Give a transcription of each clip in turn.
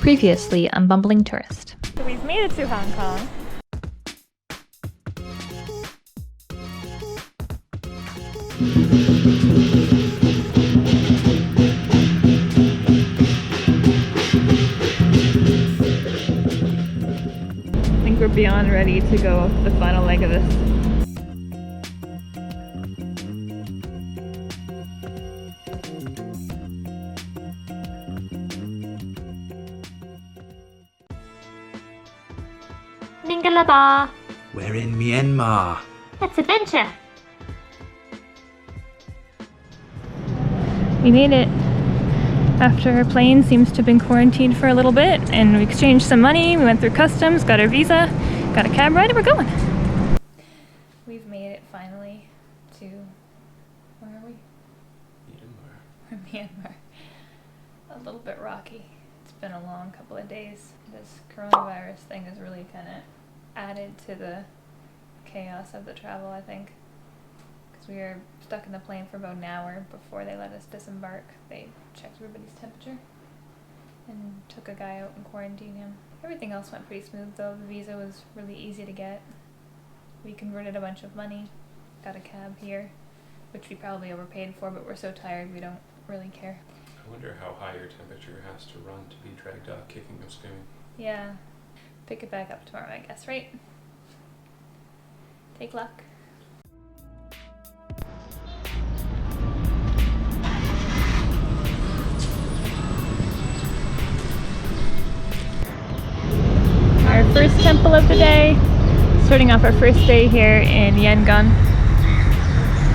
Previously on Bumbling Tourist. So we've made it to Hong Kong. I think we're beyond ready to go the final leg of this. Ningalaba. We're in Myanmar. That's adventure. We made it after our plane seems to have been quarantined for a little bit, and we exchanged some money, we went through customs, got our visa, got a cab ride, and we're going. We've made it finally to, where are we? Myanmar. We're Myanmar. A little bit rocky. It's been a long couple of days. This coronavirus thing has really kind of added to the chaos of the travel, I think. We were stuck in the plane for about an hour before they let us disembark. They checked everybody's temperature and took a guy out and quarantined him. Everything else went pretty smooth though. The visa was really easy to get. We converted a bunch of money, got a cab here, which we probably overpaid for, but we're so tired we don't really care. I wonder how high your temperature has to run to be dragged out kicking and screaming. Yeah. Pick it back up tomorrow, I guess, right? Take luck. Our first temple of the day, starting off our first day here in Yangon.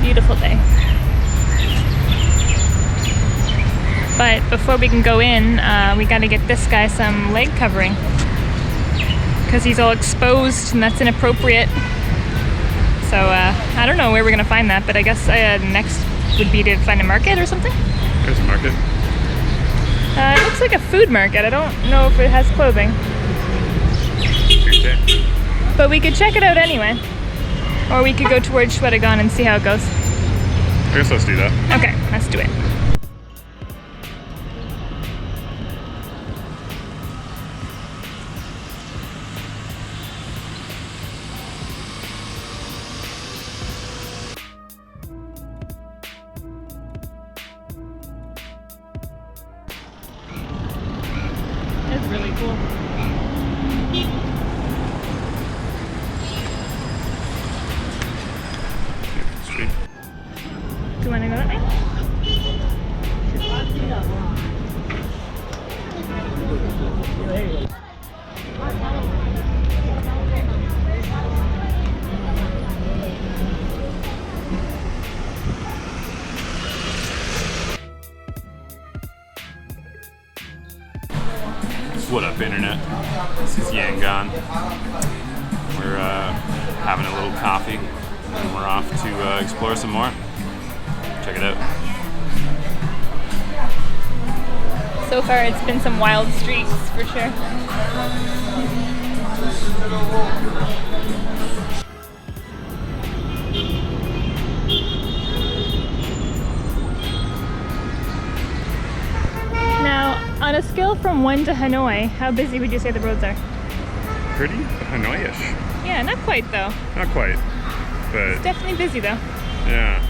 Beautiful day. But before we can go in, we gotta get this guy some leg covering because he's all exposed and that's inappropriate. So I don't know where we're gonna find that, but I guess next would be to find a market or something. There's a market. It looks like a food market. I don't know if it has clothing. But we could check it out anyway. Or we could go towards Shwedagon and see how it goes. I guess let's do that. Okay, let's do it. It's really cool. Street. Do you want to go that way? What up, Internet? This is Yangon. We're having a little coffee and we're off to explore some more. Check it out. So far it's been some wild streets for sure. Now, on a scale from 1 to Hanoi, how busy would you say the roads are? Pretty Hanoi-ish. Yeah, not quite though. Not quite, but Definitely busy though. yeah.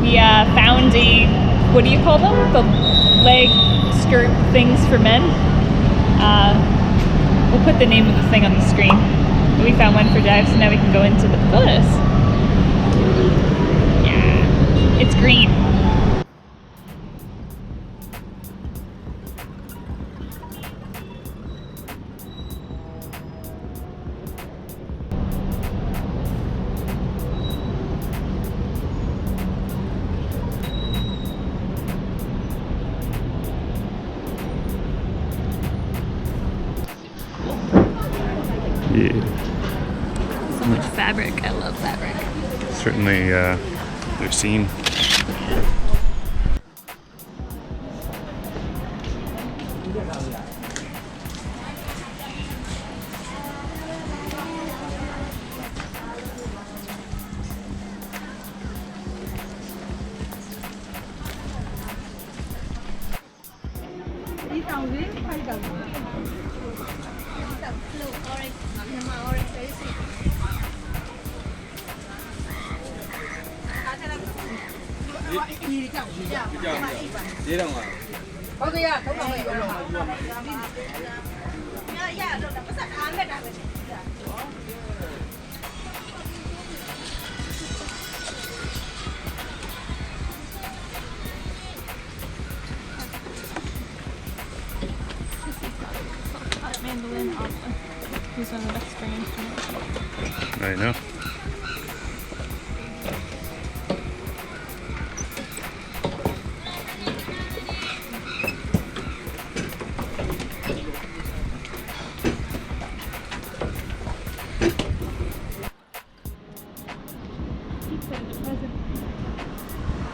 We found what do you call them? The leg skirt things for men. We'll put the name of the thing on the screen. We found one for Dive, so now we can go into the pagodas. Yeah, it's green. Yeah. So much fabric. I love fabric. Certainly, they're seen. Mandolin opera. He's one of the best string instruments. I know.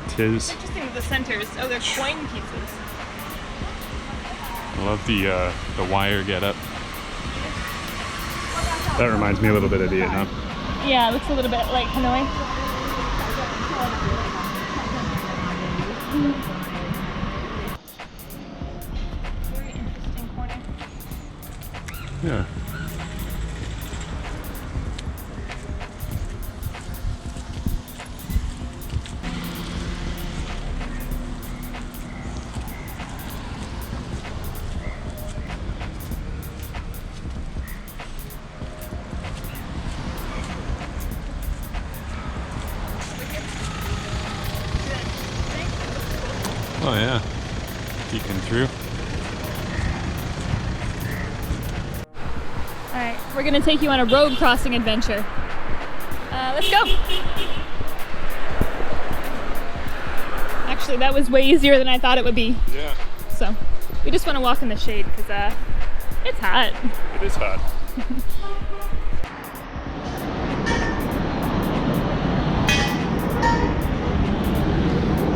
Tis. Interesting that the centers. Oh, they're coin pieces. I love the wire getup. That reminds me a little bit of Vietnam. Yeah, it looks a little bit like Hanoi. Very interesting corner. Yeah. Oh yeah, peeking through. Alright, we're gonna take you on a road crossing adventure. Let's go! Actually, that was way easier than I thought it would be. Yeah. So, we just want to walk in the shade because it's hot. It is hot.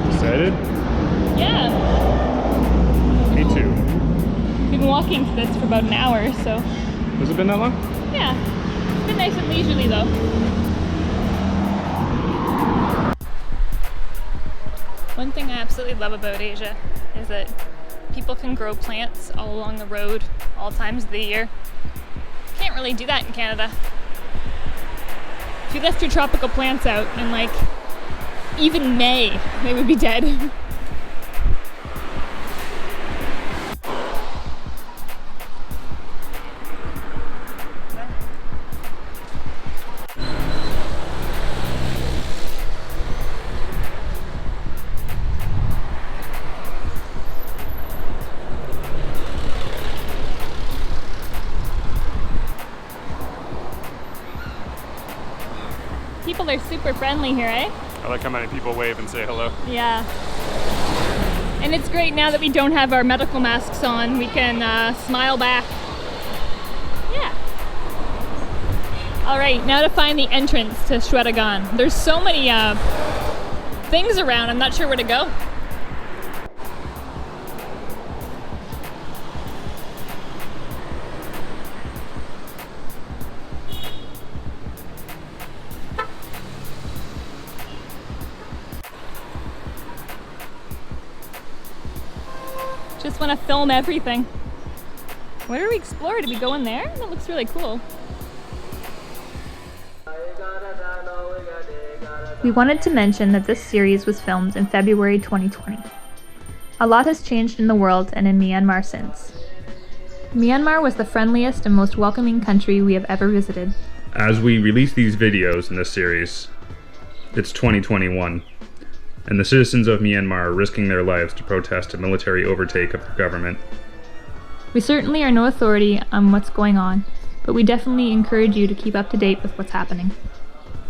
Excited? Yeah, Me too. we've been walking to this for about an hour, so Has it been that long? yeah. It's been nice and leisurely though. One thing I absolutely love about Asia is that people can grow plants all along the road, all times of the year. Can't really do that in Canada. If you left your tropical plants out in like even May, they would be dead. People are super friendly here, eh? I like how many people wave and say hello. Yeah. And it's great now that we don't have our medical masks on, we can smile back. Yeah. All right, now to find the entrance to Shwedagon. There's so many things around, I'm not sure where to go. Just want to film everything. Where do we explore? Did we go in there? That looks really cool. We wanted to mention that this series was filmed in February 2020. A lot has changed in the world and in Myanmar since. Myanmar was the friendliest and most welcoming country we have ever visited. As we release these videos in this series, it's 2021, and the citizens of Myanmar are risking their lives to protest a military overtake of their government. We certainly are no authority on what's going on, but we definitely encourage you to keep up to date with what's happening.